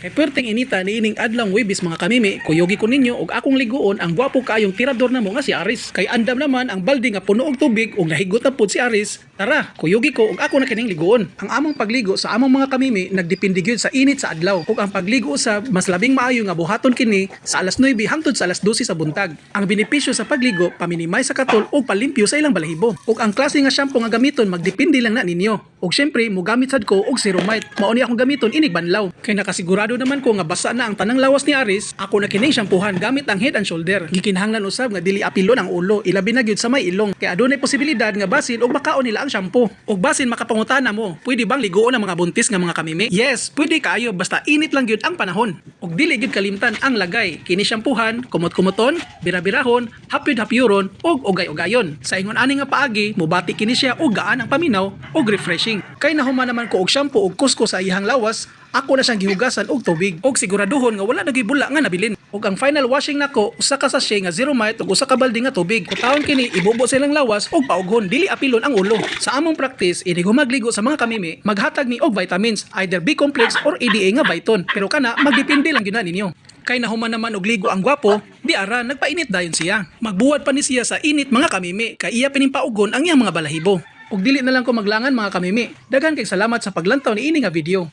Kay perting inita ni ining adlang Webis mga kamimi, kuyogi ko ninyo og akong liguon ang gwapo kayong tirador namo nga si Aris. Kay andam naman ang balde nga puno og tubig ug nahigot na pud si Aris. Tara, kuyogi ko og ako na kining liguon. Ang among pagligo sa among mga kamimi nagdepende gyud sa init sa adlaw. Ug ang pagligo sa mas labing maayo nga buhaton kini sa alas 9 hangtod sa alas 12 sa buntag. Ang benepisyo sa pagligo paminimay sa katol ug palimpyo sa ilang balahibo. Ug ang klase nga shampoo nga gamiton magdepende lang na ninyo. Ug syempre mo gamit sad ko og Ceromite. Mao ni akong gamiton inig banlaw. Kay nakasigurado naman ko nga basa na ang tanang lawas ni Aris, ako na kining shampoohan gamit ang Head and Shoulder. Gikinahanglan usab nga dili apilon ang ulo, ilabi na gyud sa may ilong. Kay adunay posibilidad nga basin og makaon nila ang shampoo. Ug basin makapangutana mo, pwede bang ligoon ang mga buntis nga mga kamimi? Yes, pwede kaayo basta init lang gyud ang panahon. Ug dili gyud kalimtan ang lagay. Kini shampoohan, kumot-kumoton, birabirahon, hapyud-hapyuron ug ugay-ugayon. Sa ingon ani nga paagi, mobati kini siya og gaan ang paminaw ug refreshing. Kay nahuman naman ko og shampoo ug kusko sa iyang lawas, ako na siyang gihugasan og tubig og siguraduhon nga wala nagibula nga nabilin. Ug ang final washing nako usa ka sachet nga Ceromite ug usa ka balde nga tubig. Kutawon kini ibubo sa ilang lawas og paughon dili apilon ang ulo. Sa among practice ini magligo sa mga kamimi, maghatag ni og vitamins either B complex or EDA nga Viton. Pero kana magdepende lang gyud na ninyo. Kay nahuman naman og ligo ang gwapo, di ara nagpainit dayon siya. Magbuwad pa ni siya sa init mga kamimi kay iya pinimpaugon ang iyang mga balahibo. Ug dili na lang ko maglangan mga kamimi. Daghan kay salamat sa paglantaw ni ini nga video.